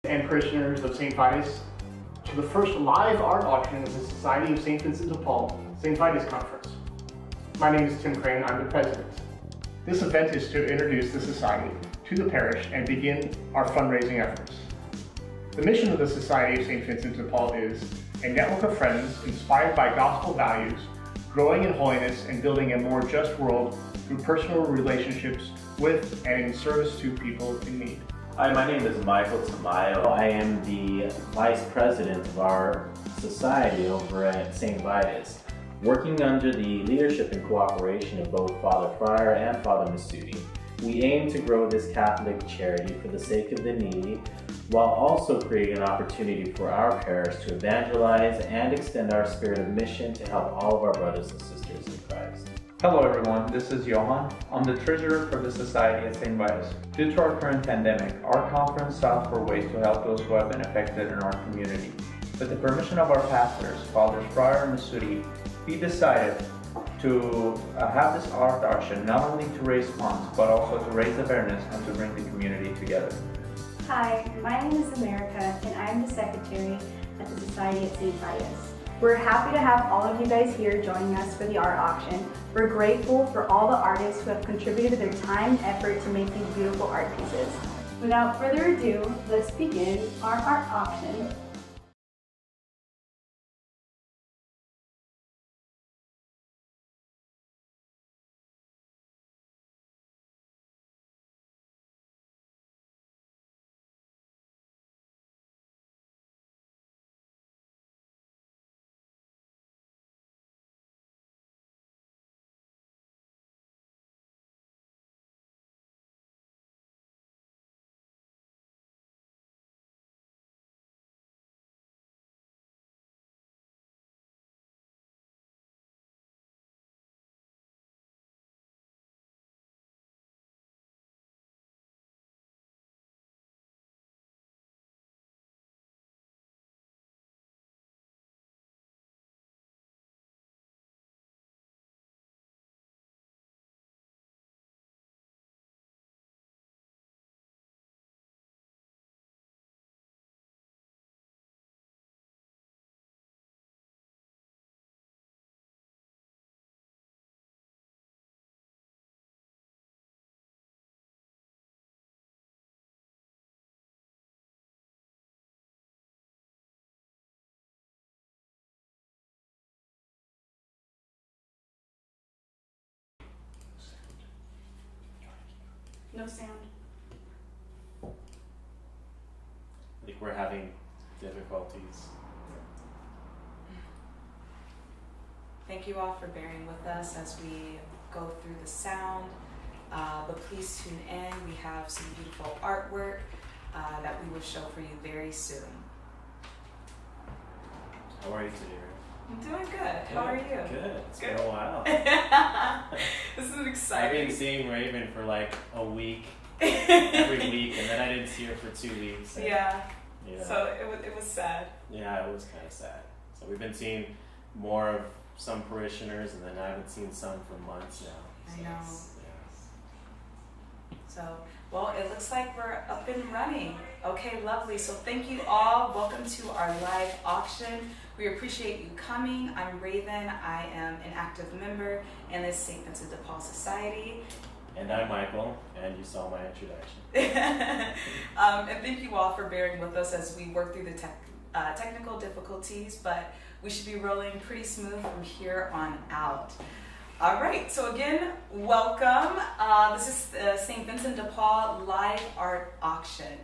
And parishioners of St. Vitus to the first live art auction of the Society of St. Vincent de Paul St. Vitus Conference. My name is Tim Crane, I'm the president. This event is to introduce the Society to the parish and begin our fundraising efforts. The mission of the Society of St. Vincent de Paul is a network of friends inspired by gospel values, growing in holiness and building a more just world through personal relationships with and in service to people in need. Hi, my name is Michael Tamayo. I am the Vice President of our society over at St. Vitus, working under the leadership and cooperation of both Father Fryer and Father Masudi. We aim to grow this Catholic charity for the sake of the needy, while also creating an opportunity for our parish to evangelize and extend our spirit of mission to help all of our brothers and sisters in Christ. Hello everyone, this is Johan. I'm the treasurer for the Society at St. Vitus. Due to our current pandemic, our conference sought for ways to help those who have been affected in our community. With the permission of our pastors, Fathers Fryer and Masudi, we decided to have this art auction not only to raise funds, but also to raise awareness and to bring the community together. Hi, my name is America and I'm the secretary at the Society at St. Vitus. We're happy to have all of you guys here joining us for the art auction. We're grateful for all the artists who have contributed their time and effort to make these beautiful art pieces. Without further ado, let's begin our art auction. No sound. I think we're having difficulties. Thank you all for bearing with us as we go through the sound, but please tune in. We have some beautiful artwork that we will show for you very soon. How are you today, Rick? I'm doing good. How are you? Good. It's been a while. This is I've exciting. been seeing Raven for like a week, every week, and then I didn't see her for 2 weeks. And, Yeah. yeah. So it was sad. Yeah, it was kind of sad. So we've been seeing more of some parishioners, and then I haven't seen some for months now. I So know. yeah. So, well, it looks like we're up and running. Okay, lovely. So thank you all. Welcome to our live auction. We appreciate you coming. I'm Raven. I am an active member in the St. Vincent de Paul Society. And I'm Michael, and you saw my introduction. And thank you all for bearing with us as we work through the technical difficulties, but we should be rolling pretty smooth from here on out. All right, so again, welcome. This is the St. Vincent de Paul live art auction.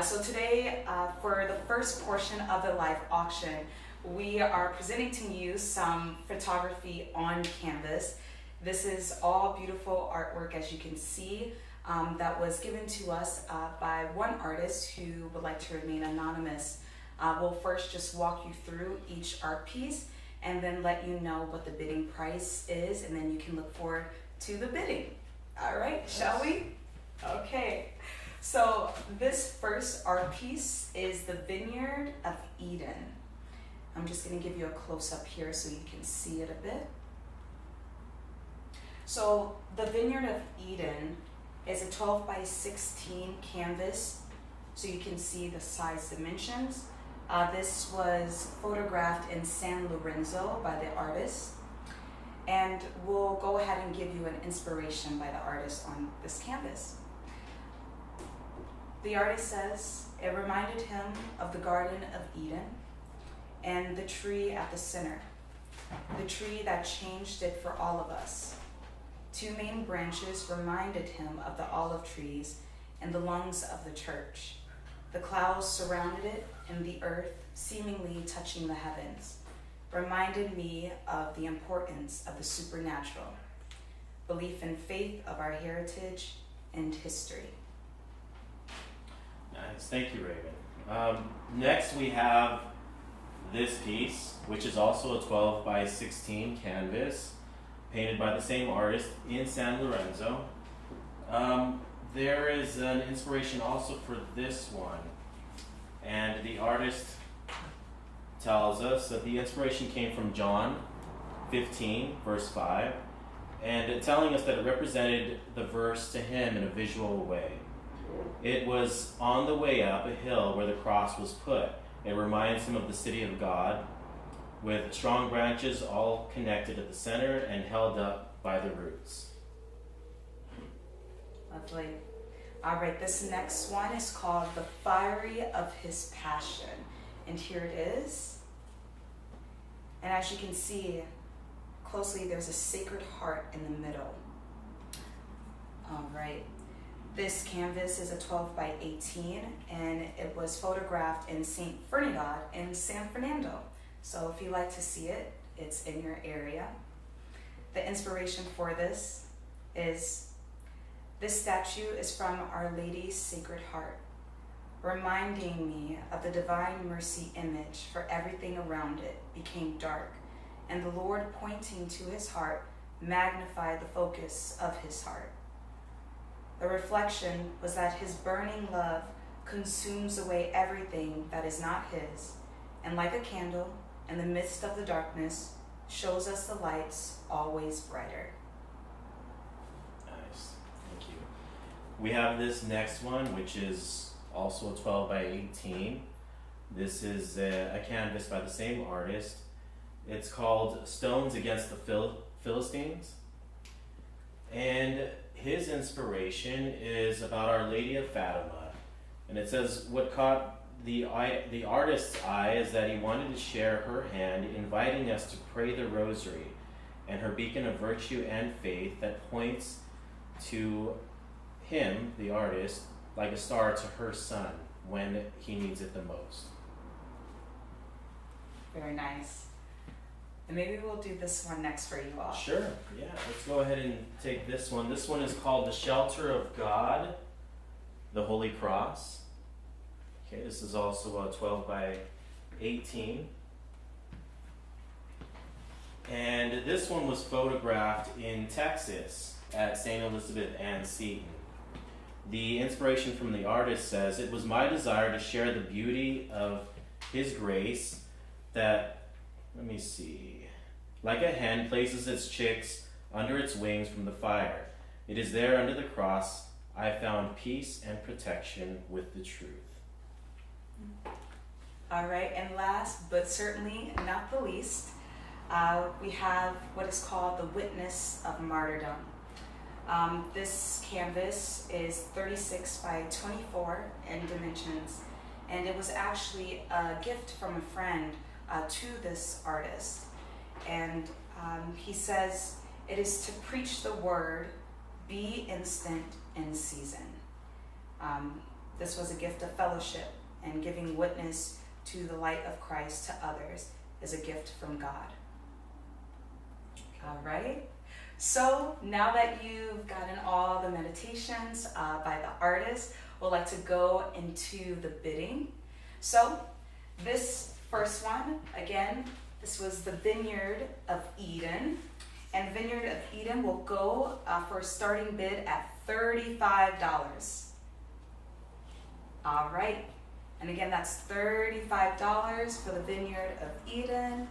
So today, for the first portion of the live auction, we are presenting to you some photography on canvas. This is all beautiful artwork, as you can see, that was given to us by one artist who would like to remain anonymous. We'll first just walk you through each art piece and then let you know what the bidding price is, and then you can look forward to the bidding. All right, shall we? Okay, so this first art piece is the Vineyard of Eden. I'm just going to give you a close-up here so you can see it a bit. So the Vineyard of Eden is a 12 by 16 canvas so you can see the size dimensions. This was photographed in San Lorenzo by the artist. And we'll go ahead and give you an inspiration by the artist on this canvas. The artist says, it reminded him of the Garden of Eden and the tree at the center, the tree that changed it for all of us. Two main branches reminded him of the olive trees and the lungs of the church. The clouds surrounded it, and the earth, seemingly touching the heavens, reminded me of the importance of the supernatural, belief and faith of our heritage and history. Nice, thank you, Raven. Next we have this piece, which is also a 12 by 16 canvas, painted by the same artist in San Lorenzo. There is an inspiration also for this one, and the artist tells us that the inspiration came from John 15, verse 5, and telling us that it represented the verse to him in a visual way. It was on the way up a hill where the cross was put. It reminds him of the city of God, with strong branches all connected at the center and held up by the roots. Lovely. All right, this next one is called The Fiery of His Passion. And here it is. And as you can see closely, there's a sacred heart in the middle. All right. This canvas is a 12 by 18, and it was photographed in St. Ferdinand in San Fernando. So if you like to see it, it's in your area. The inspiration for this is, this statue is from Our Lady's Sacred Heart, reminding me of the Divine Mercy image, for everything around it became dark, and the Lord, pointing to his heart, magnified the focus of his heart. The reflection was that his burning love consumes away everything that is not his, and like a candle in the midst of the darkness, shows us the lights always brighter. Nice, thank you. We have this next one, which is also a 12 by 18. This is a canvas by the same artist. It's called Stones Against the Philistines. And his inspiration is about Our Lady of Fatima. And it says, what caught the artist's eye is that he wanted to share her hand, inviting us to pray the rosary, and her beacon of virtue and faith that points to him, the artist, like a star to her son when he needs it the most. Very nice. And maybe we'll do this one next for you all. Sure, yeah, let's go ahead and take this one. This one is called The Shelter of God, the Holy Cross. Okay, this is also a 12 by 18. And this one was photographed in Texas at St. Elizabeth and Seton. The inspiration from the artist says, it was my desire to share the beauty of his grace that, let me see, like a hen places its chicks under its wings from the fire. It is there under the cross I found peace and protection with the truth. All right, and last but certainly not the least, we have what is called the Witness of Martyrdom. This canvas is 36 by 24 in dimensions, and it was actually a gift from a friend to this artist. And he says, it is to preach the word, be instant in season. This was a gift of fellowship, and giving witness to the light of Christ to others is a gift from God. All right. So now that you've gotten all the meditations by the artist, we'd like to go into the bidding. So this first one, again, this was the Vineyard of Eden. And Vineyard of Eden will go for a starting bid at $35. All right. And again, that's $35 for the Vineyard of Eden.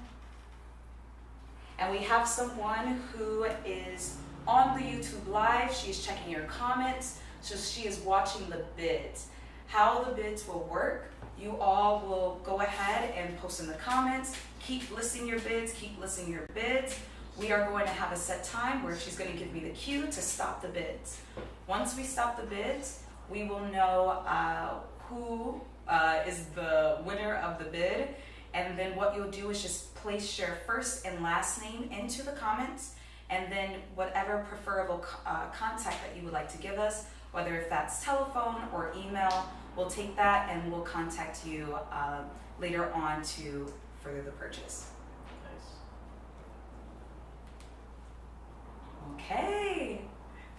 And we have someone who is on the YouTube Live. She's checking your comments, so she is watching the bids. how the bids will work. You all will go ahead and post in the comments. Keep listing your bids, keep listing your bids. We are going to have a set time where she's going to give me the cue to stop the bids. Once we stop the bids, we will know who is the winner of the bid. And then what you'll do is just place your first and last name into the comments, and then whatever preferable contact that you would like to give us, whether if that's telephone or email, we'll take that and we'll contact you later on to further the purchase. Nice. Okay,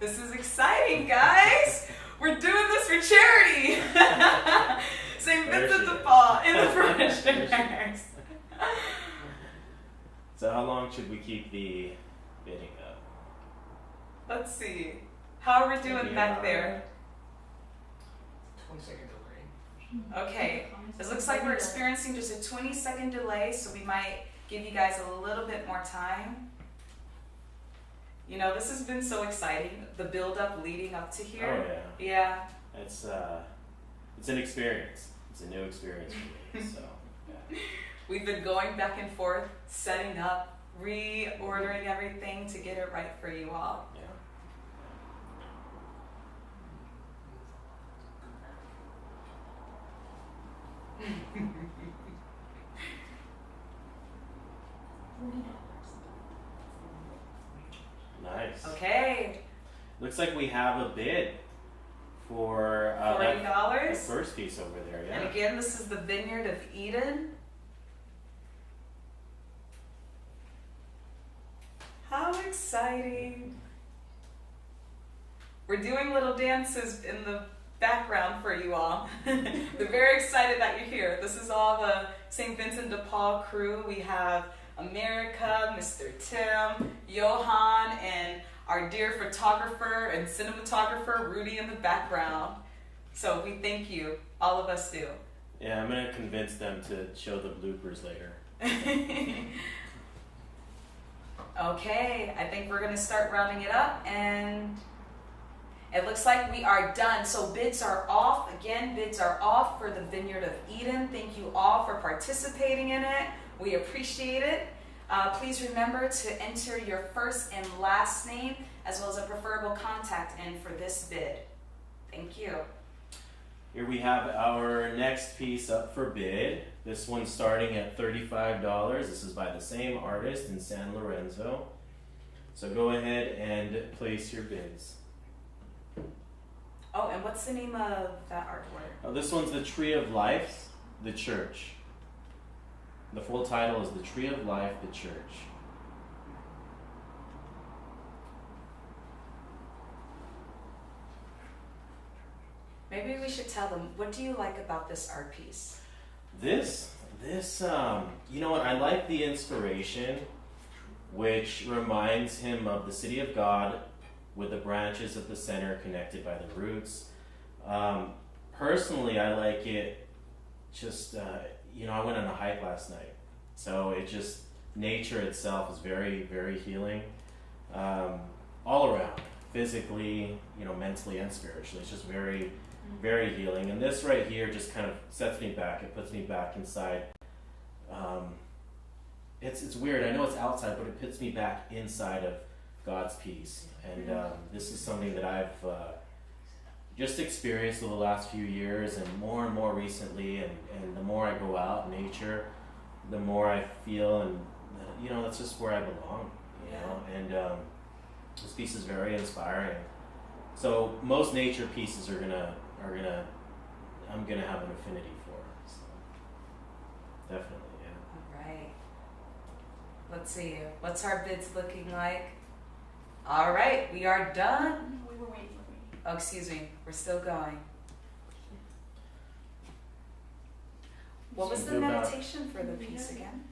this is exciting, guys. We're doing this for charity. St. Vincent de Paul in the parishioners. So how long should we keep the bidding up? Let's see. How are we doing Maybe back an there? 20-second delay. Okay, it looks like we're experiencing just a 20-second delay, so we might give you guys a little bit more time. You know, this has been so exciting, the build-up leading up to here. Oh Yeah. it's an experience. It's a new experience for me. So yeah. We've been going back and forth, setting up, reordering everything to get it right for you all. Yeah. Nice. Okay, Looks like we have a bid for that $40. first piece over there. Yeah. And again, this is the Vineyard of Eden. How exciting. We're doing little dances in the background for you all. They're very excited that you're here. This is all the St. Vincent de Paul crew. We have America, Mr. Tim, Johan, and our dear photographer and cinematographer, Rudy, in the background. So we thank you. All of us do. Yeah, I'm gonna convince them to show the bloopers later. Okay, I think we're gonna start rounding it up, and it looks like we are done. So bids are off. Again, bids are off for the Vineyard of Eden. Thank you all for participating in it. We appreciate it. Please remember to enter your first and last name as well as a preferable contact in for this bid. Thank you. Here we have our next piece up for bid. This one's starting at $35. This is by the same artist in San Lorenzo. So go ahead and place your bids. Oh, and what's the name of that artwork? This one's The Tree of Life, the Church. The full title is The Tree of Life, the Church. Maybe we should tell them, what do you like about this art piece? This, you know what, I like the inspiration, which reminds him of the city of God with the branches at the center connected by the roots. Personally, I like it just, I went on a hike last night. So it just, nature itself is very, very healing. All around, physically, mentally and spiritually. It's just very, very healing. And this right here just kind of sets me back. It puts me back inside. It's weird. I know it's outside, but it puts me back inside of God's peace. And this is something that I've just experienced over the last few years, and more recently. And the more I go out in nature, the more I feel, and that's just where I belong. And this piece is very inspiring. So most nature pieces I'm gonna have an affinity for. So definitely, yeah. All right. Let's see. What's our bids looking like? All right, we are done. We were waiting. Oh, excuse me. We're still going. What was So the do about- meditation for the piece again?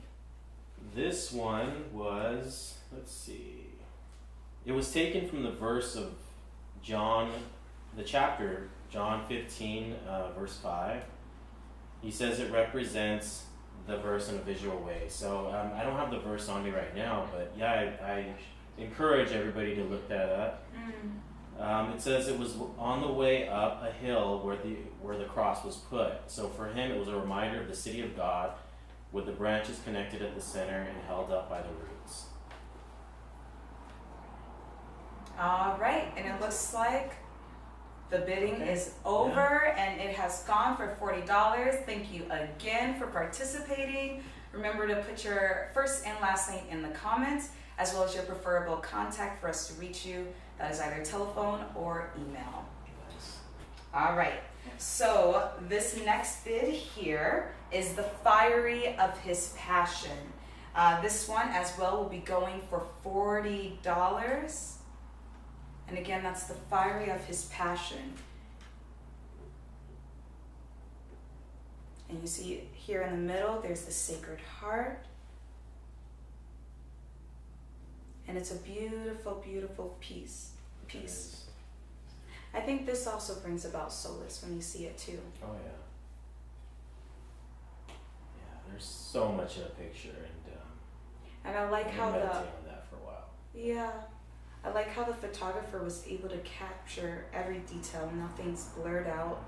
This one was, let's see, it was taken from the verse of John, the chapter, John 15, verse 5. He says it represents the verse in a visual way. So I don't have the verse on me right now, but yeah, I encourage everybody to look that up. It says it was on the way up a hill where the cross was put. So for him, it was a reminder of the city of God, with the branches connected at the center and held up by the roots. All right, and it looks like the bidding is over and it has gone for $40. Thank you again for participating. Remember to put your first and last name in the comments, as well as your preferable contact for us to reach you. That is either telephone or email. Nice. All right, so this next bid here is the Fiery of His Passion. This one as well will be going for $40. And again, that's the Fiery of His Passion. And you see here in the middle, there's the Sacred Heart. And it's a beautiful, beautiful piece. Nice. I think this also brings about solace when you see it too. Oh yeah. Yeah, there's so much in a picture, And I like I've how been meditating on that for a while. I like how the photographer was able to capture every detail. Nothing's blurred out.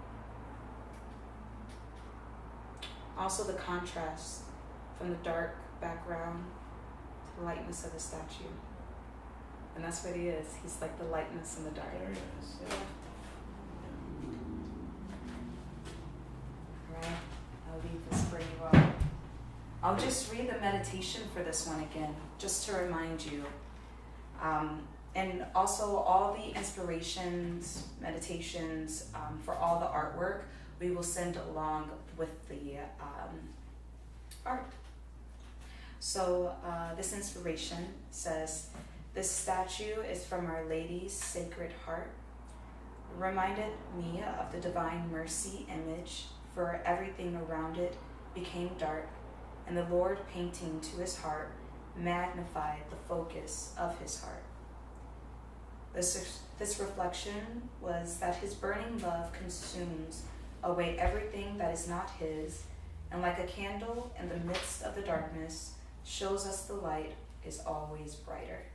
Also the contrast from the dark background to the lightness of the statue. And that's what he is. He's like the lightness in the dark. Very nice. Yeah. Alright, I'll leave this for you all. I'll just read the meditation for this one again, just to remind you. And also all the inspirations, meditations for all the artwork, we will send along with the art. So this inspiration says, "This statue is from Our Lady's Sacred Heart. Reminded me of the Divine Mercy image, for everything around it became dark, and the Lord painting to his heart magnified the focus of his heart. This reflection was that his burning love consumes away everything that is not his, and like a candle in the midst of the darkness, shows us the light is always brighter."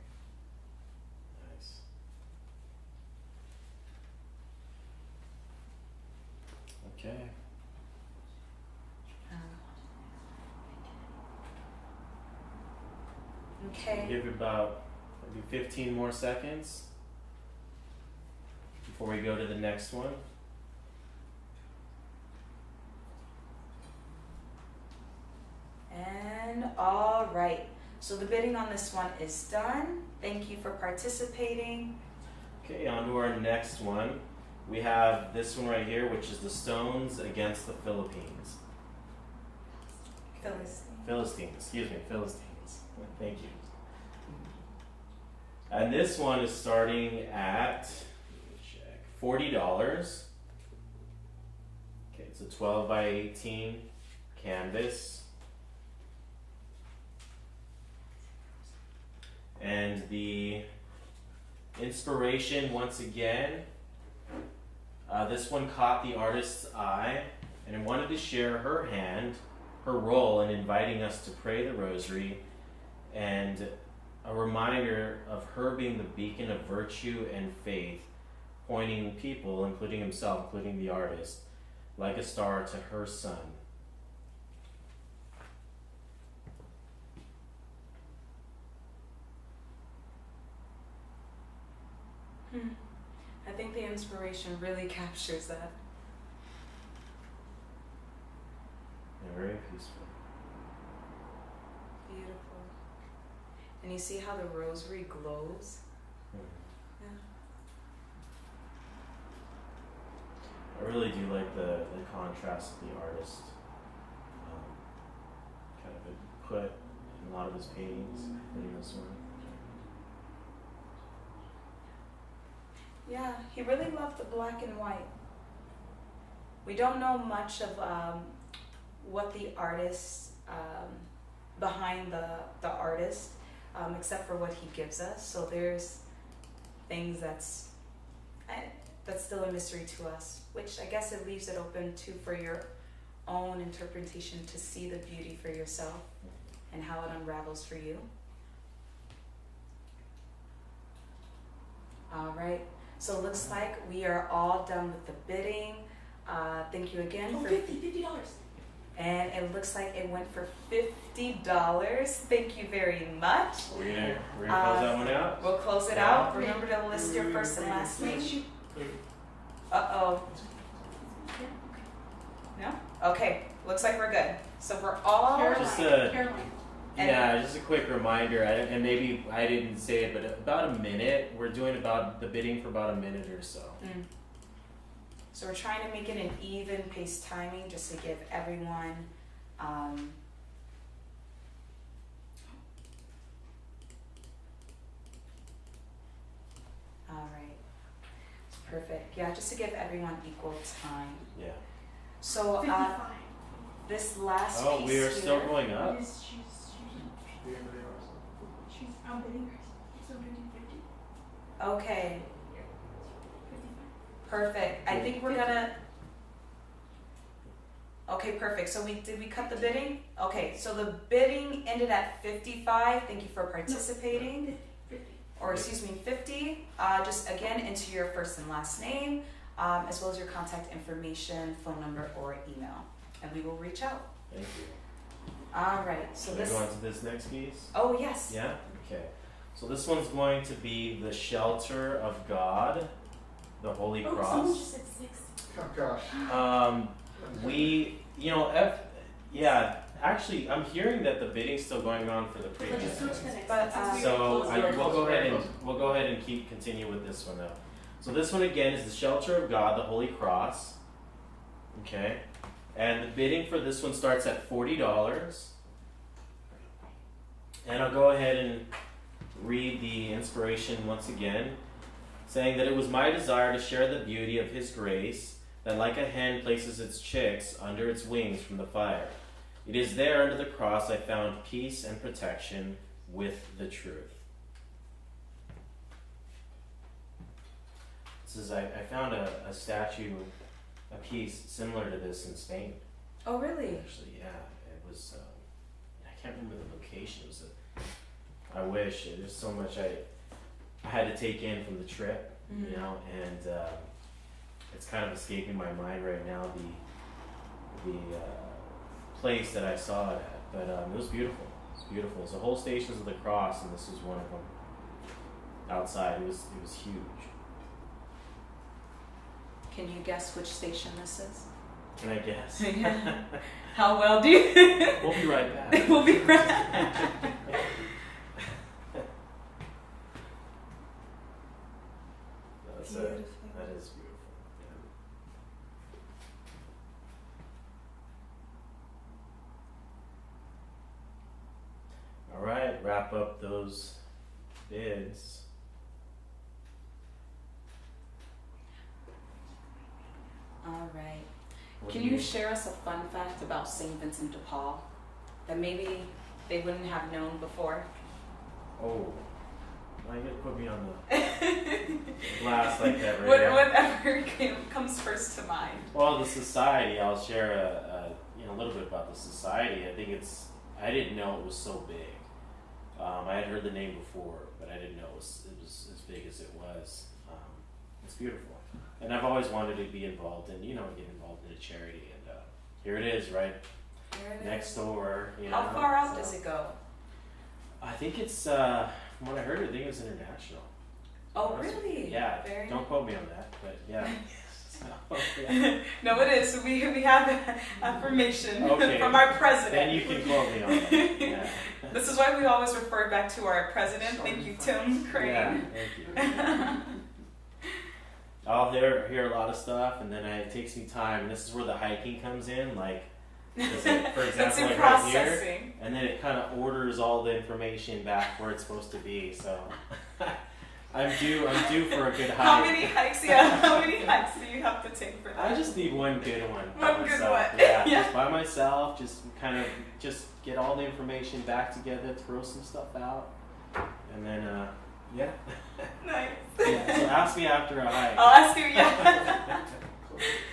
Nice. Okay. Okay. Give it about maybe 15 more seconds before we go to the next one. And all right. So the bidding on this one is done. Thank you for participating. Okay, on to our next one. We have this one right here, which is the Stones against the Philippines. Philistines. Thank you. And this one is starting at, let me check, $40. Okay, it's a 12 by 18 canvas. And the inspiration, once again, this one caught the artist's eye and wanted to share her role in inviting us to pray the rosary, and a reminder of her being the beacon of virtue and faith, pointing people, including himself, including the artist, like a star to her son. I think the inspiration really captures that. Yeah, very peaceful. Beautiful. And you see how the rosary glows? Yeah. I really do like the contrast that the artist kind of put in a lot of his paintings, including this one. Yeah, he really loved the black and white. We don't know much of what the artist, behind the artist, except for what he gives us. So there's things that's still a mystery to us, which I guess it leaves it open to for your own interpretation to see the beauty for yourself and how it unravels for you. All right. So it looks like we are all done with the bidding. Thank you again for $50. And it looks like it went for $50. Thank you very much. We're gonna close that one out. We'll close it out. Remember to list your first and last name. Uh-oh. No? Okay. Looks like we're good. So we're all... Just just a quick reminder, and maybe I didn't say it, but about a minute. We're doing about the bidding for about a minute or so. So we're trying to make it an even paced timing just to give everyone all right. It's perfect. Yeah, just to give everyone equal time. Yeah. So this last piece we are here, still going up. I'm bidding her. So 50. Okay. Perfect. I think we're gonna. Okay, perfect. So did we cut the bidding? Okay, so the bidding ended at 55. Thank you for participating. 50. Or excuse me, 50. Just again, enter your first and last name, as well as your contact information, phone number, or email, and we will reach out. Thank you. All right. So Can I go on to this next piece? Oh yes. Yeah? Okay. So this one's going to be the shelter of God, the Holy Someone Cross. just said 6. Oh gosh. Actually, I'm hearing that the bidding's still going on for the previous Just switch one. the next But, one. So Close we'll go ahead and continue with this one though. So this one again is the shelter of God, the Holy Cross. Okay, and the bidding for this one starts at $40. And I'll go ahead and read the inspiration once again, saying that it was my desire to share the beauty of His grace, that like a hen places its chicks under its wings from the fire. It is there under the cross I found peace and protection with the truth. This is, I found a statue, a piece similar to this in Spain. Oh really? Actually, yeah. It was, I can't remember the location. It was I wish. There's so much I had to take in from the trip, you know, and it's kind of escaping my mind right now, the place that I saw it at. But it was beautiful. It was beautiful. It's the whole Stations of the Cross, and this was one of them. Outside, it was huge. Can you guess which station this is? Can I guess? How well do you? We'll be right back. We'll be right back. That is beautiful. Yeah. All right, wrap up those bids. All right. What Can do you share us a fun fact about St. Vincent de Paul that maybe they wouldn't have known before? Oh, now you're gonna put me on the blast like that right now. Whatever comes first to mind. Well, the society. I'll share a little bit about the society. I didn't know it was so big. I had heard the name before, but I didn't know it was as big as it was. It's beautiful, and I've always wanted to be involved in, get involved in a charity, and here it is, right next door. How far out does it go? I think it's from what I heard. I think it was international. Oh, really? Yeah. Very Don't nice. quote me on that, but yeah. So, yeah. No, it is. So we have affirmation Okay. from our president. Then you can quote me on that. Yeah. This is why we always refer back to our president. Thank you, Tim Crane. Yeah, thank you. I'll hear a lot of stuff, and then it takes me time. And this is where the hiking comes in, like, for That's example, in like right here, processing. and then it kind of orders all the information back where it's supposed to be. So I'm due for a good hike. How many hikes? Yeah, how many hikes do you have to take for that? I just need one good one. One by good myself. one. Yeah, Yeah. just by myself. Just get all the information back together, throw some stuff out, and then yeah. Nice. Yeah. So ask me after a hike. I'll ask you. Yeah.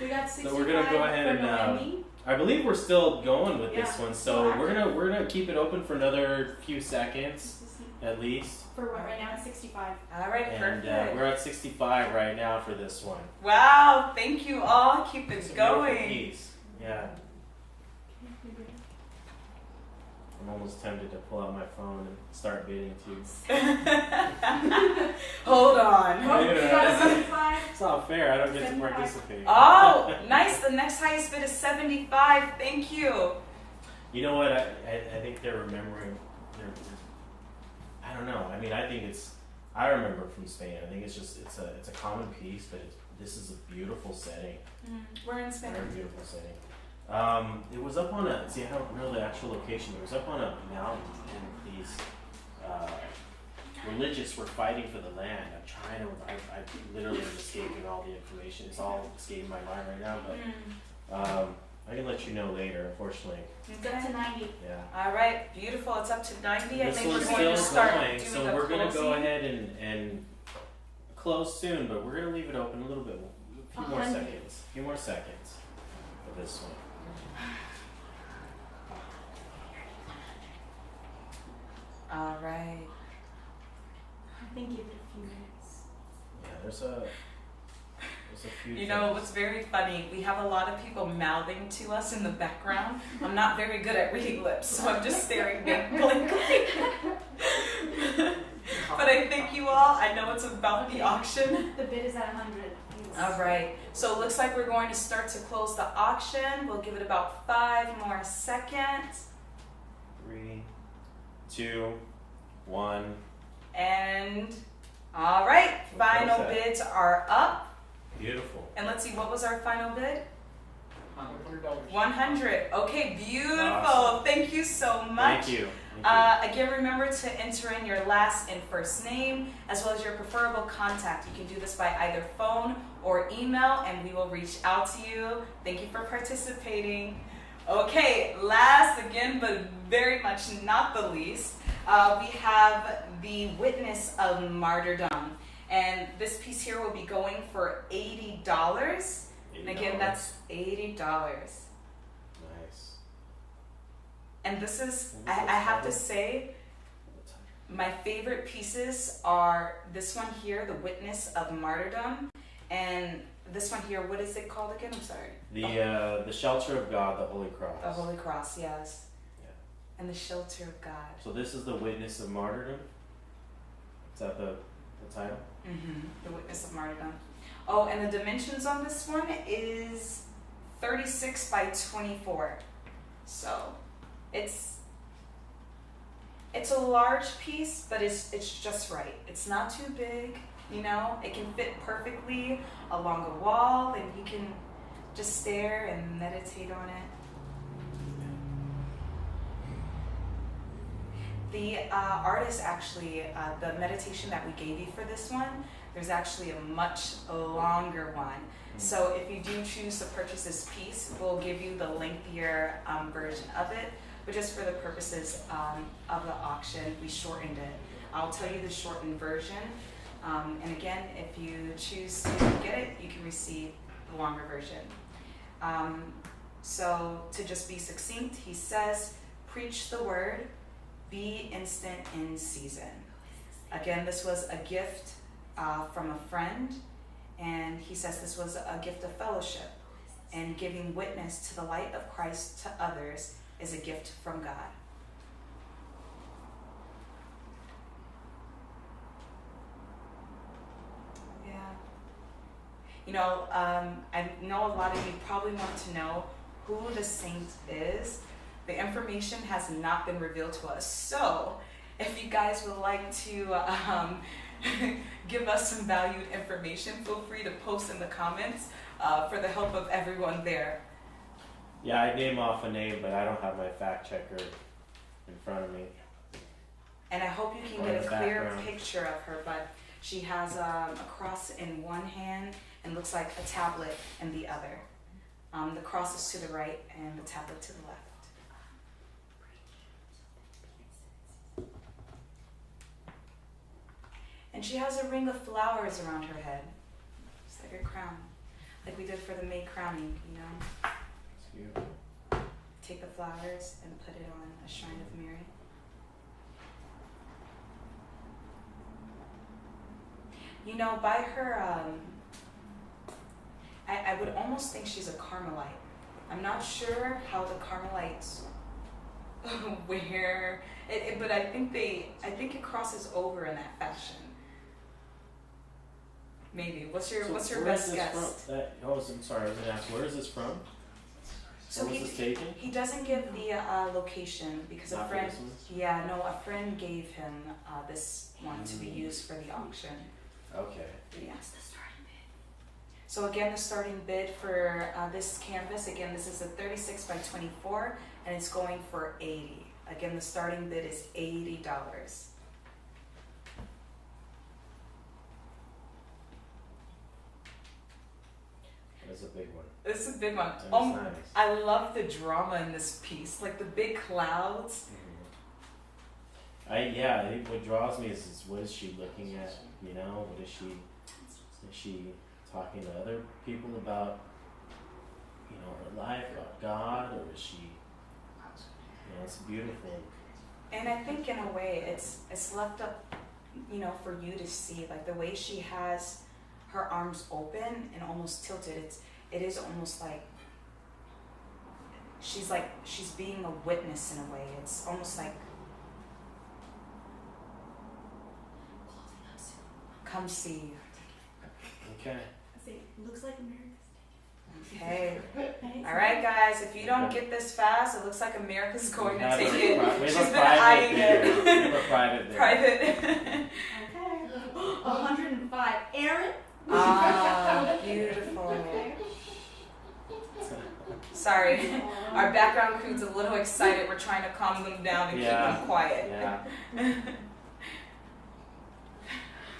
We got 65 So we're gonna go ahead for and Noemi. I believe we're still going with this Yeah. one. So we're gonna keep it open for another few seconds. at least. For what right now? It's 65. All right, And perfect. we're at 65 right now for this one. Wow, thank you all. Keep It's it a beautiful going. piece. Yeah. I'm almost tempted to pull out my phone and start bidding too. Hold on. Oh, you got 75. It's not fair. I don't get to participate. Oh, nice. The next highest bid is 75. Thank you. You know what? I think they're remembering. I don't know. I mean, I think it's. I remember from Spain. I think it's just it's a common piece, but this is a beautiful setting. We're in Spain. Very beautiful setting. It was up on a. See, I don't know the actual location. It was up on a mountain, and these religious were fighting for the land. I'm trying to. I literally am escaping all the information. It's all escaping my mind right now, but. I can let you know later, unfortunately. It's up to 90. Yeah. All right, beautiful. It's up to 90. I This think we're one's going still to start going, doing so the we're going to go closing. ahead and close soon, but we're going to leave it open a little bit, a few more 100. seconds. A few more seconds for this one. All right. I think give it a few minutes. Yeah, there's a few. You know things. what's very funny? We have a lot of people mouthing to us in the background. I'm not very good at reading lips, so I'm just staring blankly. But I thank you all. I know it's about the auction. The bid is at 100. All right. So it looks like we're going to start to close the auction. We'll give it about 5 more seconds. 3, 2, 1. And all right, final that? bids are up. Beautiful. And let's see, what was our final bid? $100. 100. Okay, beautiful. Awesome. Thank you so much. Thank you. Again, remember to enter in your last and first name as well as your preferable contact. You can do this by either phone or email, and we will reach out to you. Thank you for participating. Okay, last again, but very much not the least, we have the Witness of Martyrdom. And this piece here will be going for $80. And again, that's $80. Nice. And this is, What was I this have to called? say, my favorite pieces are this one here, the Witness of Martyrdom, and this one here, what is it called again? I'm sorry. The shelter of God, the Holy Cross. The Holy Cross, yes. Yeah. And the shelter of God. So this is the Witness of Martyrdom. Is that the title? The Witness of Martyrdom. Oh, and the dimensions on this one is 36 by 24. So it's a large piece, but it's just right. It's not too big, you know. It can fit perfectly along a wall, and you can just stare and meditate on it. The artist actually, the meditation that we gave you for this one, there's actually a much longer one. So if you do choose to purchase this piece, we'll give you the lengthier version of it, but just for the purposes of the auction, we shortened it. I'll tell you the shortened version. And again, if you choose to get it, you can receive the longer version. So to just be succinct, he says, preach the word, be instant in season. Again, this was a gift from a friend, and he says this was a gift of fellowship, and giving witness to the light of Christ to others is a gift from God. Yeah. You know, I know a lot of you probably want to know who the saint is. The information has not been revealed to us. So, if you guys would like to give us some valued information, feel free to post in the comments for the help of everyone there. Yeah, I name off a name, but I don't have my fact checker in front of me. And I hope you can Or get the a clear background. picture of her, but she has a cross in one hand and looks like a tablet in the other. The cross is to the right and the tablet to the left. And she has a ring of flowers around her head. It's like a crown. Like we did for the May crowning, you know? It's beautiful. Take the flowers and put it on a shrine of Mary. You know, by her, I would almost think she's a Carmelite. I'm not sure how the Carmelites wear it, but I think it crosses over in that fashion. Maybe. What's your best guess? I'm sorry, I was gonna ask, where is this from? So Where was this taken? he doesn't give the location because a Not for friend. this one? Yeah, no, a friend gave him this one to be used for the auction. Okay. Yeah. So again, the starting bid for this canvas, again, this is a 36 by 24, and it's going for $80. Again, the starting bid is $80. That's a big one. This is a big one. That's Oh, nice. I love the drama in this piece, like the big clouds. I think what draws me is what is she looking at? You know, what is she talking to other people about? You know, her life, about God, or is she? You know, it's beautiful. And I think in a way, it's left up, you know, for you to see, like the way she has her arms open and almost tilted. It is almost like she's being a witness in a way. It's almost like, come see. Okay. Looks like America's Okay. taking. All right, guys. If you don't get this fast, it looks like America's going We to have take a it. pri- we have She's a been private eyeing there. it. We have a private there. Private. Okay. 105. Aaron? Ah, beautiful. Sorry, our background crew's a little excited. We're trying to calm them down and keep them quiet. Yeah.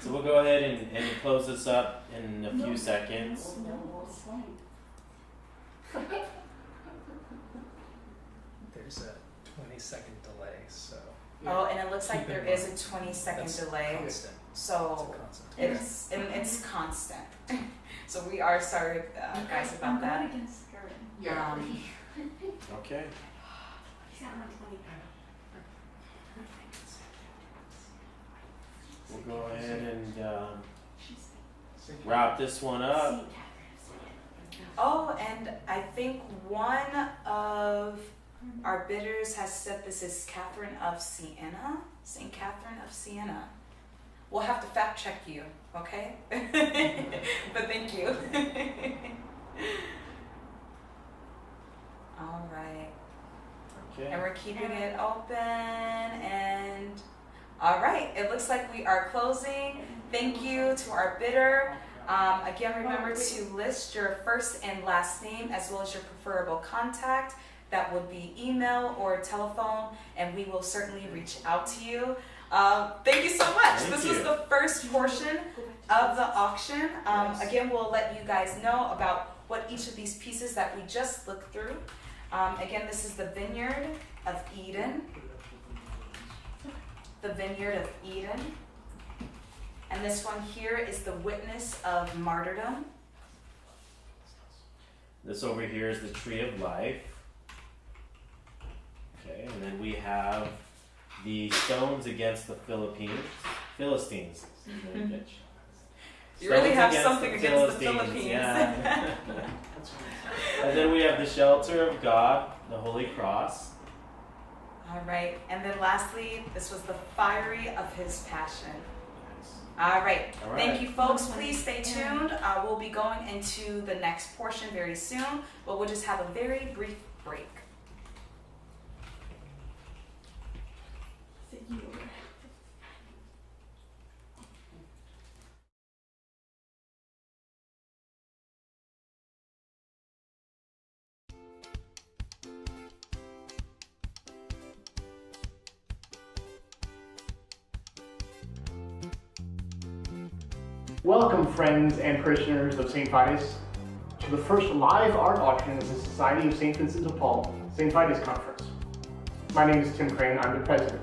So we'll go ahead and close this up in a few seconds. There's a 20-second delay, so Oh, and it looks like Keep in there is a mind, 20-second that's delay, constant. It's so a constant. it's constant. So we are sorry, guys, about I'm that. going against Aaron. Okay. He's at 120. We'll go ahead and wrap this one up. Oh, and I think one of our bidders has said this is Catherine of Siena, St. Catherine of Siena. We'll have to fact check you, okay? But thank you. All right. Okay. And we're keeping it open and all right, it looks like we are closing. Thank you to our bidder. Again, remember to list your first and last name as well as your preferable contact. That would be email or telephone, and we will certainly reach out to you. Thank you so much. Thank This you. was the first portion of the auction. Again, we'll let you guys know about what each of these pieces that we just looked through. Again, this is the Vineyard of Eden. The Vineyard of Eden. And this one here is the Witness of Martyrdom. This over here is the Tree of Life. Okay, and then we have the Stones Against the Philistines. You really Stones have Against something against the Philippines. Yeah. And then we have the Shelter of God, the Holy Cross. All right, and then lastly, this was the Fiery of His Passion. All right. All right. Thank you, folks. Please stay tuned. We'll be going into the next portion very soon, but we'll just have a very brief break. Welcome, friends and parishioners of St. Vitus, to the first live art auction of the Society of St. Vincent de Paul, St. Vitus Conference. My name is Tim Crane, I'm the president.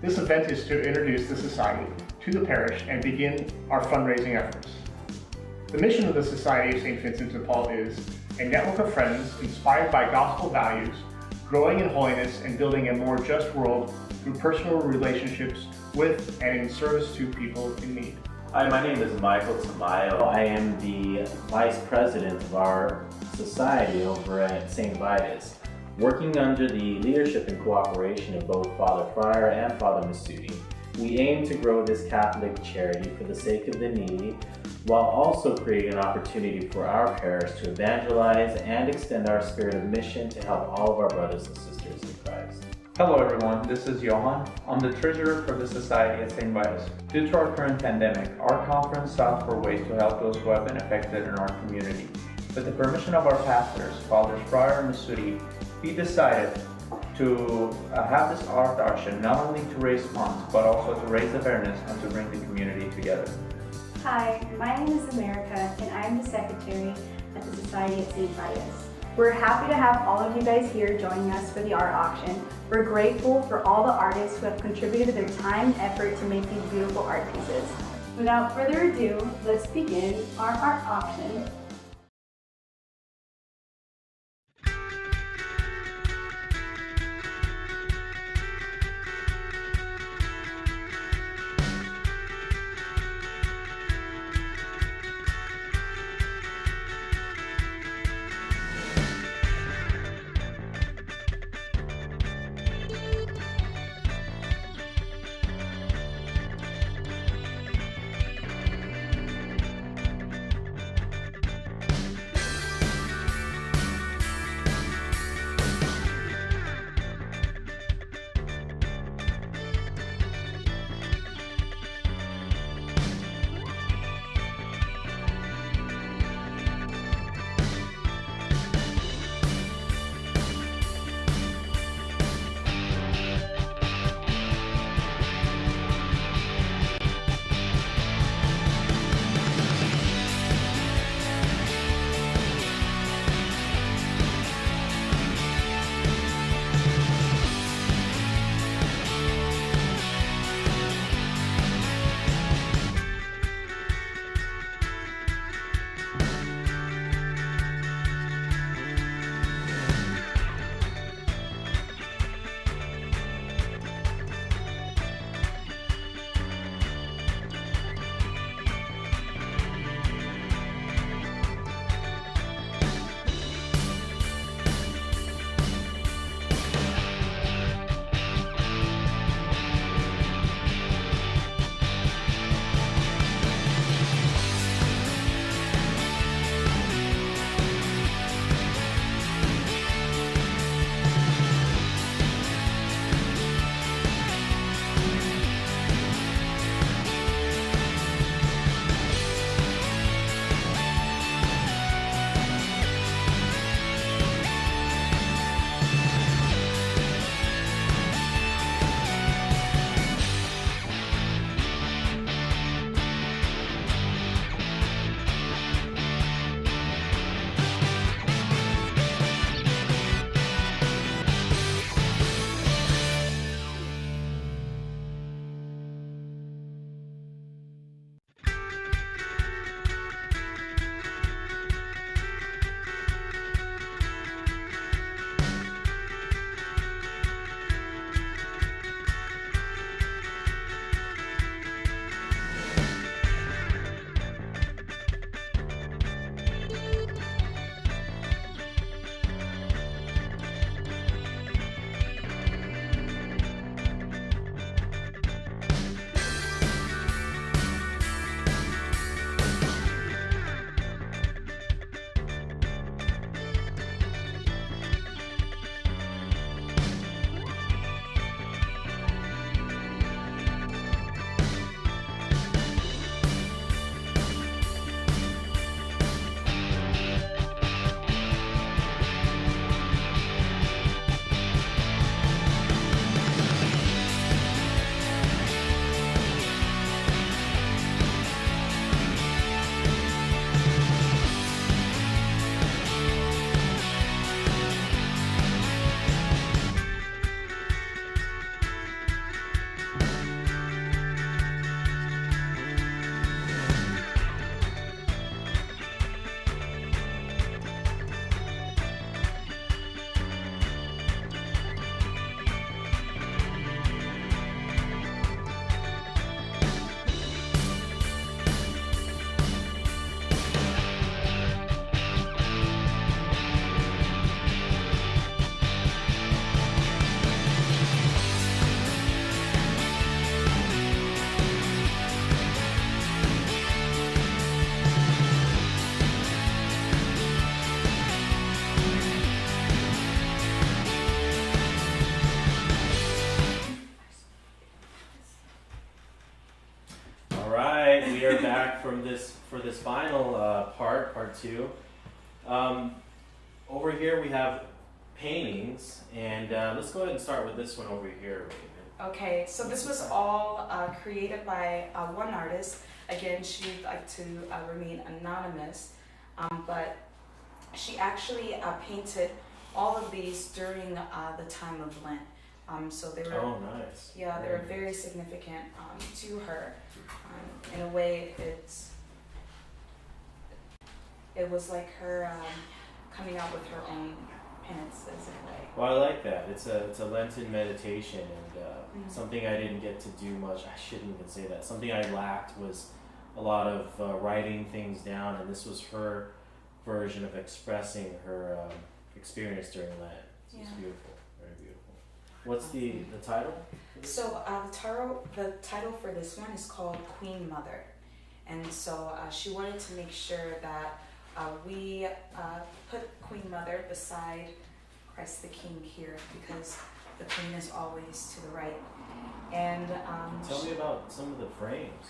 This event is to introduce the Society to the parish and begin our fundraising efforts. The mission of the Society of St. Vincent de Paul is a network of friends inspired by gospel values, growing in holiness and building a more just world through personal relationships with and in service to people in need. Hi, my name is Michael Tamayo. I am the Vice President of our society over at St. Vitus. Working under the leadership and cooperation of both Father Fryer and Father Masudi, we aim to grow this Catholic charity for the sake of the needy, while also creating an opportunity for our parish to evangelize and extend our spirit of mission to help all of our brothers and sisters in Christ. Hello everyone, this is Johan. I'm the treasurer for the Society at St. Vitus. Due to our current pandemic, our conference sought for ways to help those who have been affected in our community. With the permission of our pastors, Fathers Fryer and Masudi, we decided to have this art auction not only to raise funds, but also to raise awareness and to bring the community together. Hi, my name is America, and I'm the secretary at the Society at St. Vitus. We're happy to have all of you guys here joining us for the art auction. We're grateful for all the artists who have contributed their time and effort to make these beautiful art pieces. Without further ado, let's begin our art auction. for this final part two. Over here we have paintings, and let's go ahead and start with this one over here, Raven. Okay, so this was all created by one artist. Again, she'd like to remain anonymous, but she actually painted all of these during the time of Lent. So they were, Oh, nice. yeah, they were very significant to her. In a way, it was like her coming out with her own penances in a way. Well, I like that. It's a Lenten meditation, and something I didn't get to do much. I shouldn't even say that. Something I lacked was a lot of writing things down, and this was her version of expressing her experience during Lent. So it's beautiful, very beautiful. What's the title? So the title for this one is called Queen Mother, and so she wanted to make sure that we put Queen Mother beside Christ the King here, because the Queen is always to the right. And tell me about some of the frames.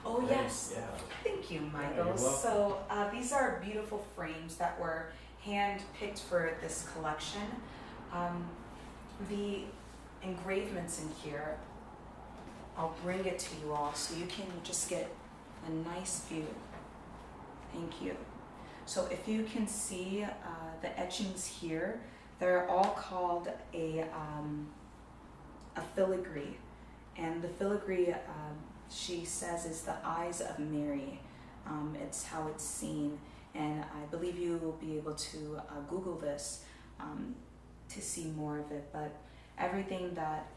Oh yes, Yeah. thank you, Yeah, Michael. you're welcome. So these are beautiful frames that were hand picked for this collection. The engravements in here, I'll bring it to you all so you can just get a nice view. Thank you. So if you can see the etchings here, they're all called a filigree, and the filigree she says is the eyes of Mary. It's how it's seen, and I believe you will be able to Google this to see more of it. But everything that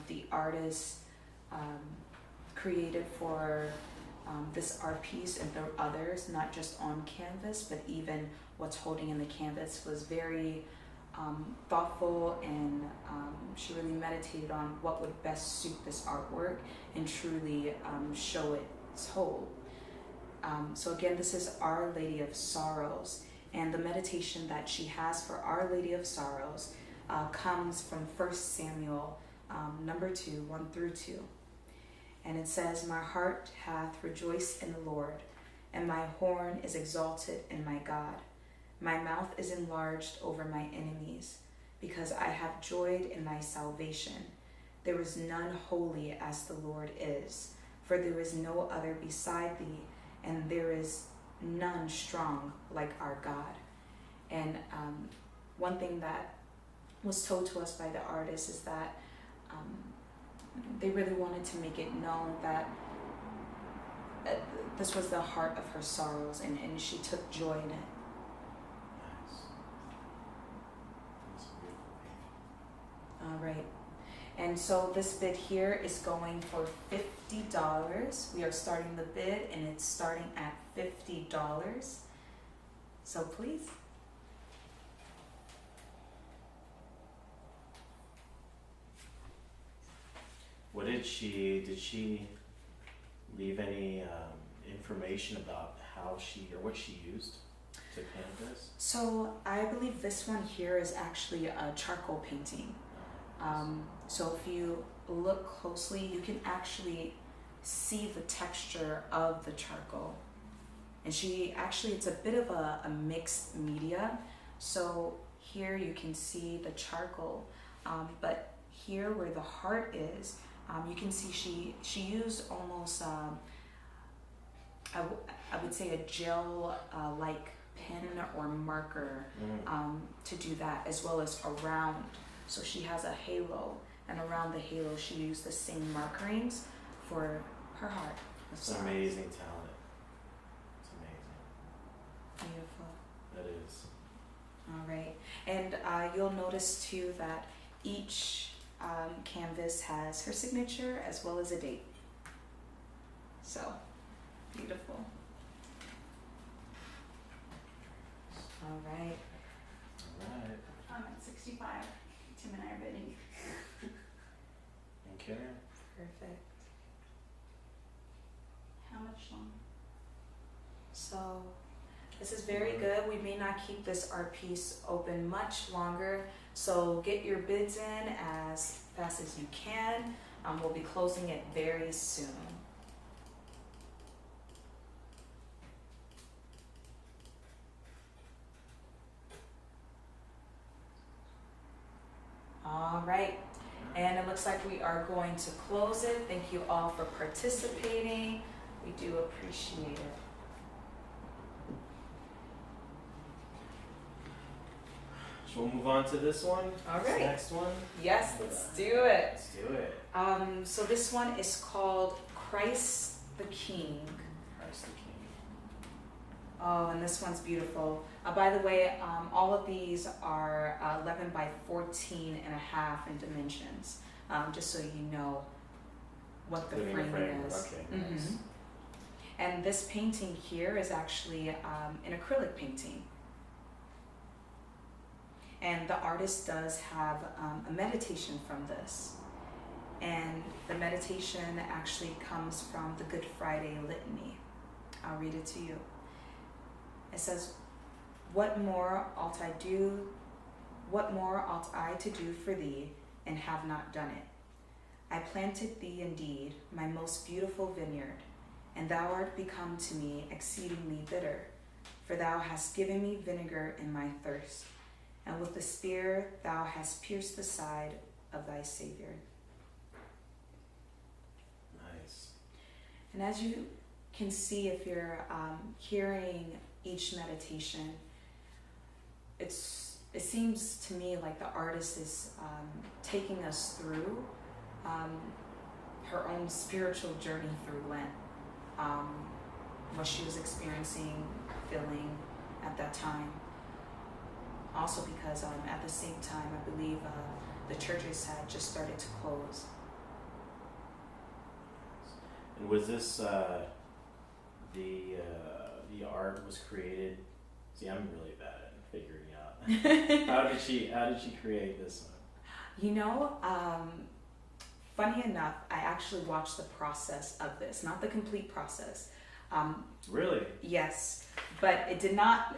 the artist created for this art piece and the others, not just on canvas, but even what's holding in the canvas, was very thoughtful, and she really meditated on what would best suit this artwork and truly show its whole. So again, this is Our Lady of Sorrows, and the meditation that she has for Our Lady of Sorrows comes from 1 Samuel number 2, 1 through 2. And it says, "My heart hath rejoiced in the Lord, and my horn is exalted in my God. My mouth is enlarged over my enemies, because I have joyed in thy salvation. There is none holy as the Lord is, for there is no other beside thee, and there is none strong like our God." And one thing that was told to us by the artist is that they really wanted to make it known that this was the heart of her sorrows, and she took joy in it. Nice. That's a beautiful painting. All right. And so this bid here is going for $50. We are starting the bid, and it's starting at $50. So please. What did she leave any information about how she or what she used to paint this? So I believe this one here is actually a charcoal painting. So if you look closely, you can actually see the texture of the charcoal. And it's a bit of a mixed media. So here you can see the charcoal, but here where the heart is, you can see she used almost, I would say a gel like pen or marker to do that, as well as around. So she has a halo, and around the halo she used the same markerings for her heart. It's an amazing talent. It's amazing. Beautiful. That is. All right, and you'll notice too that each canvas has her signature as well as a date. So beautiful. All right. All right. I'm at 65. Tim and I are bidding. Okay. Perfect. How much longer? So this is very good. We may not keep this art piece open much longer, so get your bids in as fast as you can. We'll be closing it very soon. right. And it looks like we are going to close it. Thank you all for participating. We do appreciate it. So we'll move on to this one. All This right. next one. Yes, let's do it. Let's do it. So this one is called Christ the King. Christ the King. Oh, and this one's beautiful. By the way, all of these are 11 by 14 and a half in dimensions, just so you know what the Including the framing frame. is. Okay, nice. And this painting here is actually an acrylic painting. And the artist does have a meditation from this. And the meditation actually comes from the Good Friday Litany. I'll read it to you. It says, what more ought I to do for thee, and have not done it? I planted thee indeed, my most beautiful vineyard, and thou art become to me exceedingly bitter, for thou hast given me vinegar in my thirst, and with the spear thou hast pierced the side of thy Savior. Nice. And as you can see, if you're hearing each meditation, it seems to me like the artist is taking us through her own spiritual journey through Lent, what she was experiencing, feeling at that time. Also because at the same time, I believe the churches had just started to close. And was this the art was created? See, I'm really bad at figuring out. How did she create this one? You know, funny enough, I actually watched the process of this, not the complete process. Really? Yes, but it did not.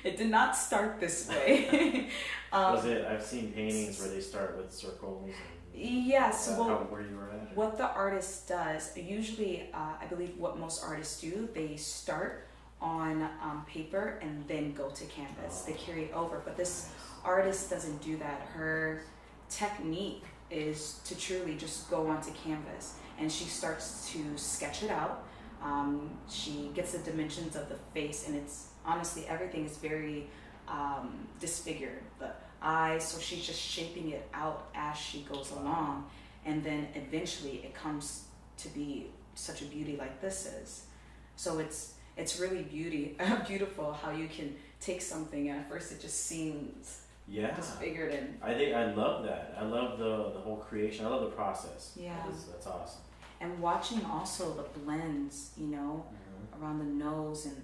It did not start this way. Was it? I've seen paintings where they start with circles. And Yes. where you were at? What the artist does, usually, I believe what most artists do, they start on paper and then go to canvas. They carry it over. But this artist doesn't do that. Her technique is to truly just go onto canvas, and she starts to sketch it out. She gets the dimensions of the face, and it's honestly everything is very disfigured. The eyes, so she's just shaping it out as she goes along, and then eventually it comes to be such a beauty like this is. So it's really beautiful how you can take something and at first it just seems disfigured, and I love that. I love the whole creation. I love the process. Yeah. That's awesome. and watching also the blends, you know, around the nose and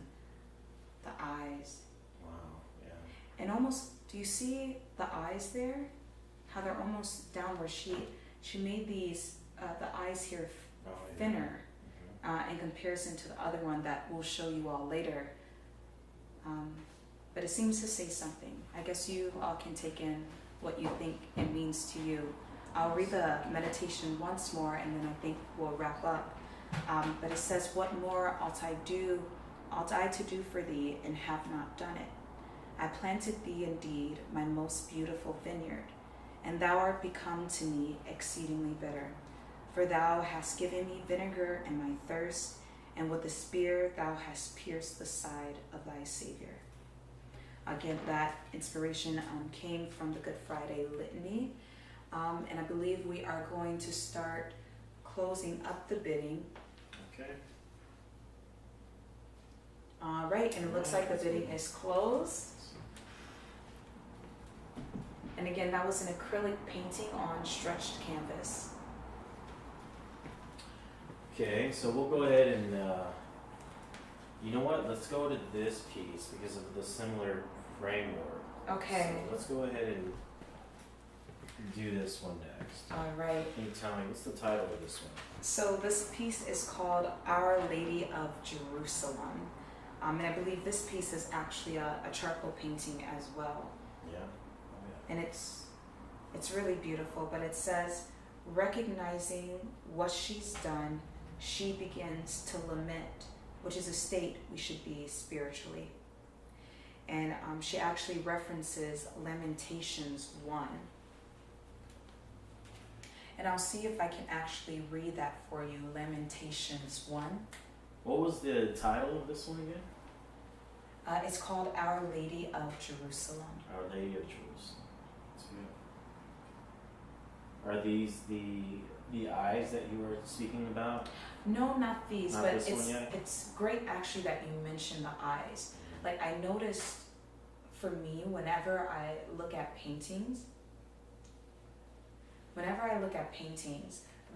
the eyes. Wow. Yeah. And almost, do you see the eyes there? How they're almost down where she made these, the eyes here thinner in comparison to the other one that we'll show you all later. But it seems to say something. I guess you all can take in what you think it means to you. I'll read the meditation once more and then I think we'll wrap up. But it says, what more ought I to do for thee, and have not done it? I planted thee indeed, my most beautiful vineyard, and thou art become to me exceedingly bitter. For thou hast given me vinegar in my thirst, and with the spear thou hast pierced the side of thy Savior. Again, that inspiration came from the Good Friday Litany. And I believe we are going to start closing up the bidding. Okay. All right, and it looks like the bidding is closed. And again, that was an acrylic painting on stretched canvas. Okay, so we'll go ahead and, you know what, let's go to this piece because of the similar framework. Okay. So let's go ahead and do this one next. All right. Can you tell me, what's the title of this one? So this piece is called Our Lady of Jerusalem. And I believe this piece is actually a charcoal painting as well. Yeah? Oh, yeah. And it's really beautiful, but it says, recognizing what she's done, she begins to lament, which is a state we should be spiritually. And she actually references Lamentations 1. And I'll see if I can actually read that for you. Lamentations 1. What was the title of this one again? It's called Our Lady of Jerusalem. Our Lady of Jerusalem. That's good. Are these the eyes that you were speaking about? No, not these, Not but this one yet? it's great actually that you mentioned the eyes. Like I noticed for me, whenever I look at paintings,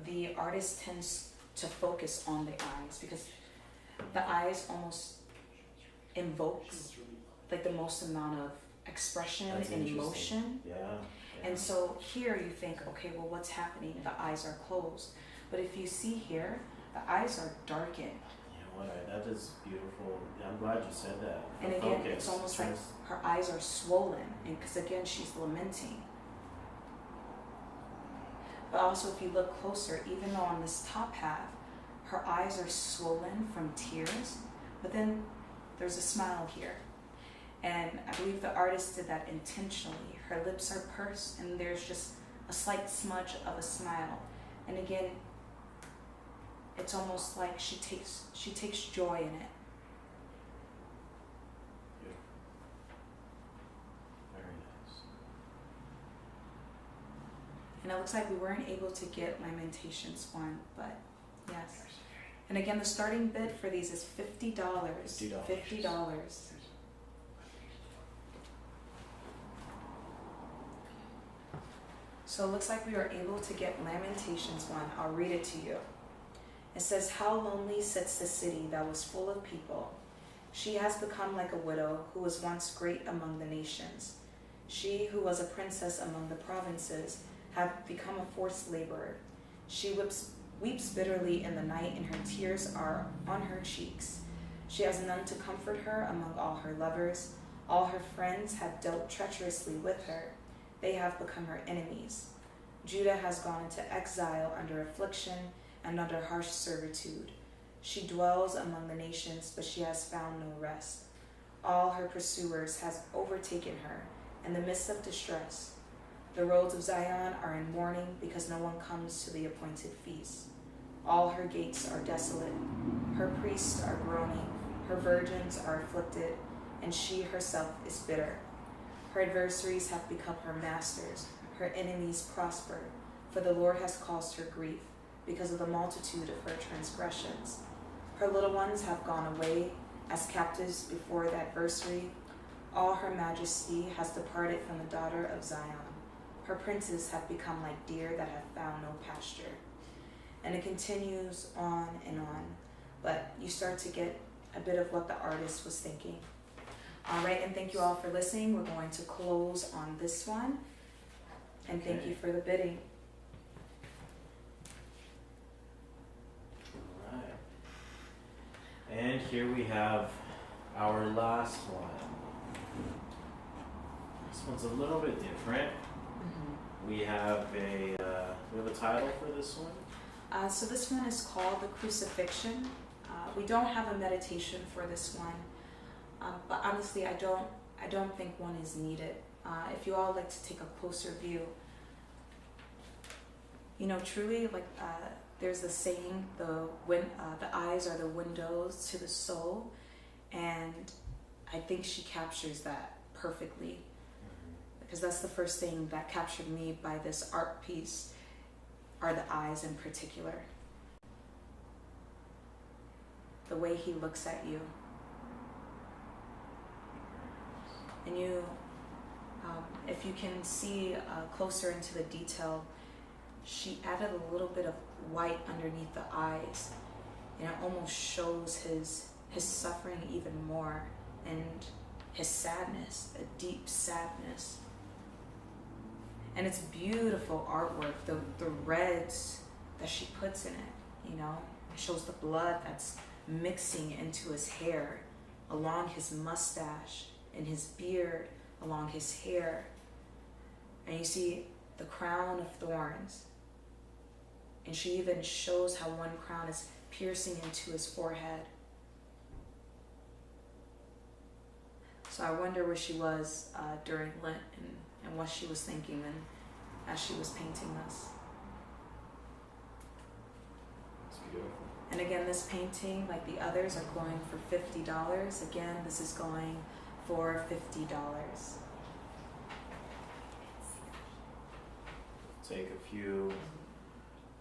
the artist tends to focus on the eyes because the eyes almost invokes like the most amount of expression That's and interesting. emotion. Yeah. And so here you think, okay, well, what's happening? The eyes are closed. But if you see here, the eyes are darkened. You know what? That is beautiful. I'm glad you said that. And The again, focus. it's almost like her eyes are swollen, and because again, she's lamenting. But also, if you look closer, even though on this top half, her eyes are swollen from tears, but then there's a smile here. And I believe the artist did that intentionally. Her lips are pursed, and there's just a slight smudge of a smile. And again, it's almost like she takes joy in it. Very nice. And it looks like we weren't able to get Lamentations 1, but yes. And again, the starting bid for these is $50. $50. So it looks like we were able to get Lamentations 1. I'll read it to you. It says, "How lonely sits the city that was full of people. She has become like a widow who was once great among the nations. She who was a princess among the provinces had become a forced laborer. She weeps bitterly in the night, and her tears are on her cheeks. She has none to comfort her among all her lovers. All her friends have dealt treacherously with her. They have become her enemies. Judah has gone into exile under affliction and under harsh servitude. She dwells among the nations, but she has found no rest. All her pursuers has overtaken her in the midst of distress. The roads of Zion are in mourning because no one comes to the appointed feast. All her gates are desolate. Her priests are groaning. Her virgins are afflicted, and she herself is bitter. Her adversaries have become her masters. Her enemies prosper, for the Lord has caused her grief because of the multitude of her transgressions. Her little ones have gone away as captives before the adversary. All her majesty has departed from the daughter of Zion. Her princes have become like deer that have found no pasture." And it continues on and on, but you start to get a bit of what the artist was thinking. All right, and thank you all for listening. We're going to close on this one, and thank you for the bidding. All right. And here we have our last one. This one's a little bit different. We have a title for this one. So this one is called The Crucifixion. We don't have a meditation for this one, but honestly, I don't think one is needed. If you all like to take a closer view, you know, truly, like there's a saying, the eyes are the windows to the soul, and I think she captures that perfectly, because that's the first thing that captured me by this art piece, are the eyes in particular. The way he looks at you. And you, if you can see closer into the detail, she added a little bit of white underneath the eyes, and it almost shows his suffering even more, and his sadness, a deep sadness. And it's beautiful artwork, the reds that she puts in it, you know, it shows the blood that's mixing into his hair, along his mustache, and his beard, along his hair. And you see the crown of thorns. And she even shows how one crown is piercing into his forehead. So I wonder where she was during Lent and what she was thinking and as she was painting this. And again, this painting, like the others, are going for $50. Again, this is going for $50. Take a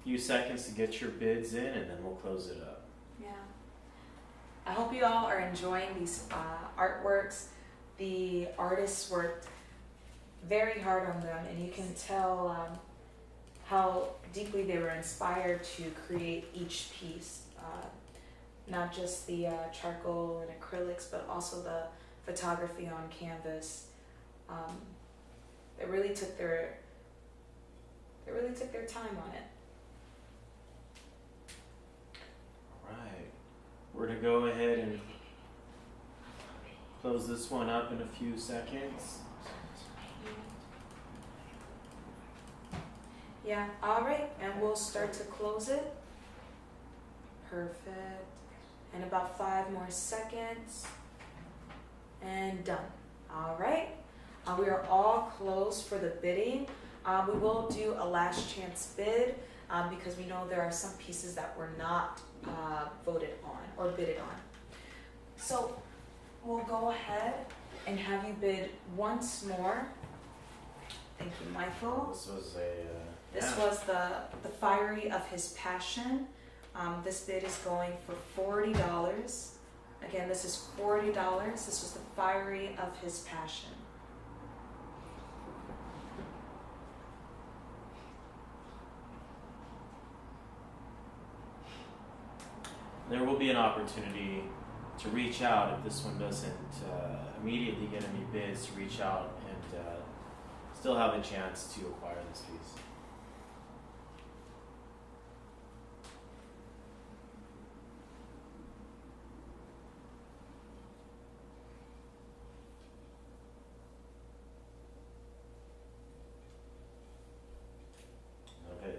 few seconds to get your bids in, and then we'll close it up. Yeah. I hope you all are enjoying these artworks. The artists worked very hard on them, and you can tell how deeply they were inspired to create each piece. Not just the charcoal and acrylics, but also the photography on canvas. They really took their time on it. Right. We're going to go ahead and close this one up in a few seconds. Yeah, all right, and we'll start to close it. Perfect. And about 5 more seconds. And done. All right. We are all closed for the bidding. We will do a last chance bid because we know there are some pieces that were not voted on or bidded on. So we'll go ahead and have you bid once more. Thank you, Michael. This was This was the Fiery of His Passion. This bid is going for $40. Again, this is $40. This was the Fiery of His Passion. There will be an opportunity to reach out if this one doesn't immediately get any bids, to reach out and still have a chance to acquire this piece. Okay,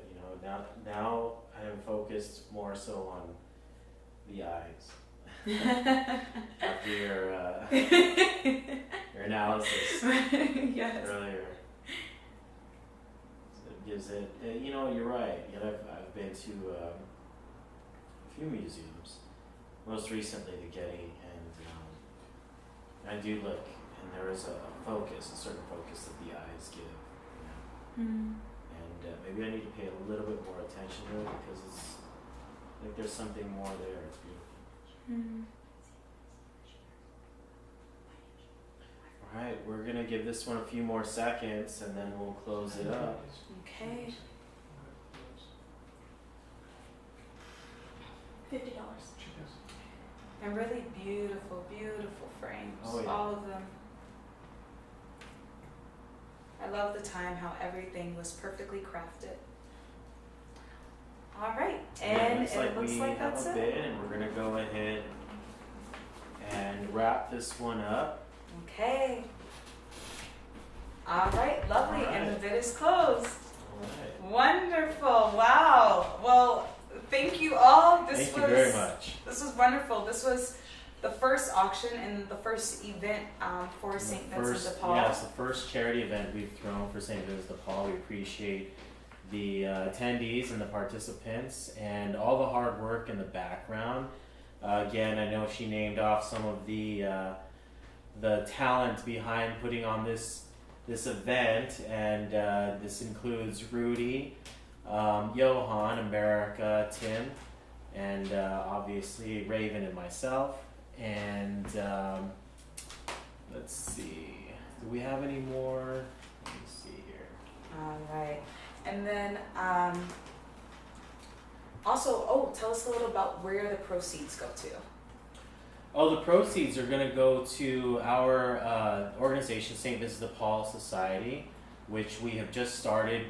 now I am focused more so on the eyes. After your analysis Yes. earlier. So it gives it, you're right. I've been to a few museums, most recently the Getty, and I do look, and there is a certain focus that the eyes give. Mm. And maybe I need to pay a little bit more attention to it because it's like there's something more there. It's beautiful. Mm. Alright, we're gonna give this one a few more seconds and then we'll close it up. Okay. $50. And really beautiful, beautiful frames. Oh, yeah. All of them. I love the time how everything was perfectly crafted. All right, and looks it like looks we like have that's a it. bid and we're gonna go ahead and wrap this one up. Okay. All right, lovely, All and the right. bid is closed. Alright. Wonderful! Wow. Well, thank you all. Thank you very much. This was wonderful. This was the first auction and the first event for St. Vincent de Paul. Yes, the first charity event we've thrown for St. Vincent de Paul. We appreciate the attendees and the participants and all the hard work in the background. Again, I know she named off some of the talent behind putting on this event, and this includes Rudy, Johan, America, Tim, and obviously Raven and myself. And let's see, do we have any more? Let me see here. All right. And then also, tell us a little about where the proceeds go to. Oh, the proceeds are going to go to our organization, St. Vincent de Paul Society, which we have just started.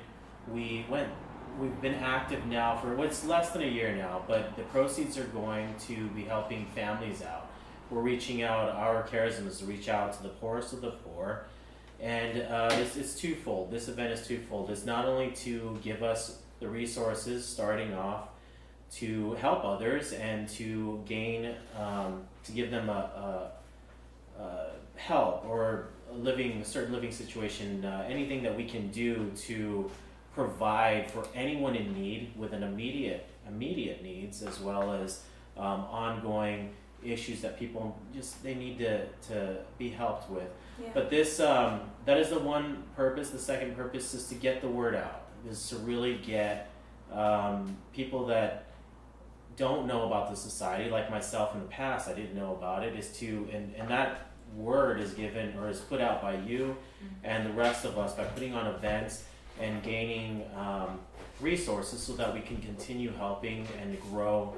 We've been active now for what's less than a year now, but the proceeds are going to be helping families out. We're reaching out, our charism is to reach out to the poorest of the poor, and it's twofold. This event is twofold. It's not only to give us the resources starting off to help others and to gain, to give them a help or a certain living situation, anything that we can do to provide for anyone in need with an immediate needs, as well as ongoing issues that people just they need to be helped with. Yeah. But this that is the one purpose. The second purpose is to get the word out. Is to really get people that don't know about the society, like myself in the past, I didn't know about it. Is to and that word is given or is put out by you and the rest of us by putting on events and gaining resources so that we can continue helping and grow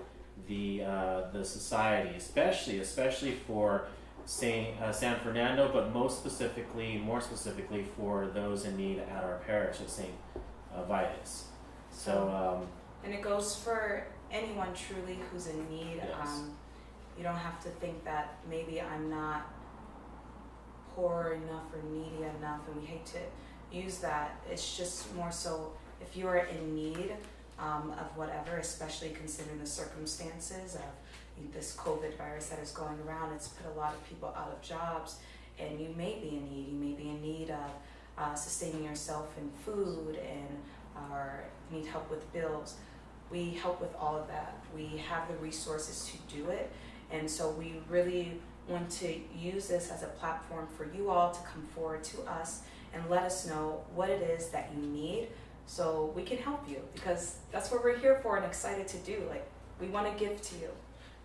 the society, especially for San Fernando, but more specifically for those in need at our parish at St. Vitus. So and it goes for anyone truly who's in need. Yes. You don't have to think that maybe I'm not poor enough or needy enough, and we hate to use that. It's just more so if you are in need of whatever, especially considering the circumstances of this COVID virus that is going around. It's put a lot of people out of jobs, and you may be in need. You may be in need of sustaining yourself in food or need help with bills. We help with all of that. We have the resources to do it, and so we really want to use this as a platform for you all to come forward to us and let us know what it is that you need so we can help you, because that's what we're here for and excited to do. Like, we want to give to you.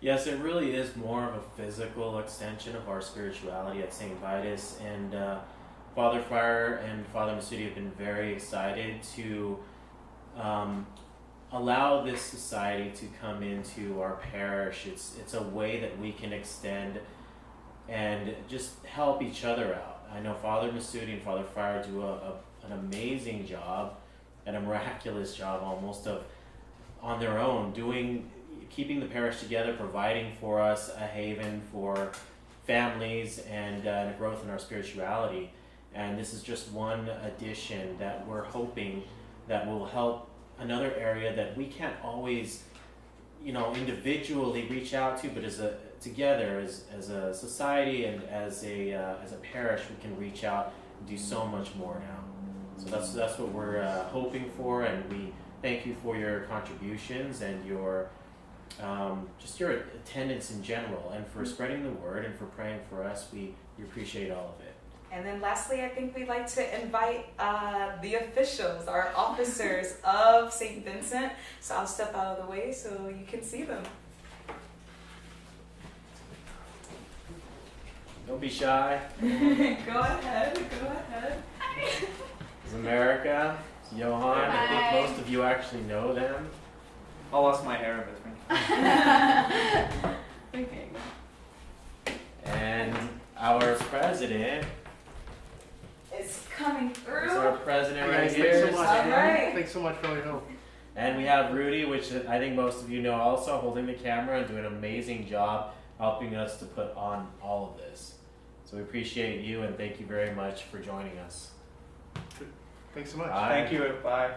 yes, it really is more of a physical extension of our spirituality at St. Vitus, and Father Friar and Father Masudi have been very excited to allow this society to come into our parish. It's a way that we can extend and just help each other out. I know Father Masudi and Father Friar do an amazing job, and a miraculous job almost on their own, keeping the parish together, providing for us a haven for families and a growth in our spirituality. And this is just one addition that we're hoping that will help another area that we can't always, individually reach out to, but together as a society and as a parish, we can reach out and do so much more now. So that's what we're hoping for, and we thank you for your contributions and your just your attendance in general, and for spreading the word and for praying for us. We appreciate all of it. And then lastly, I think we'd like to invite the officials, our officers of St. Vincent. So I'll step out of the way so you can see them. Don't be shy. Go ahead. It's America, it's Johan. I Hi. think most of you actually know them. I lost my hair in between. Okay. And our president It's coming through. is our president Hey right guys, here. thanks so much. All right. Thanks so much for all your help. And we have Rudy, which I think most of you know also, holding the camera and doing an amazing job helping us to put on all of this. So we appreciate you and thank you very much for joining us. Thanks so much. Bye. Thank you. Bye.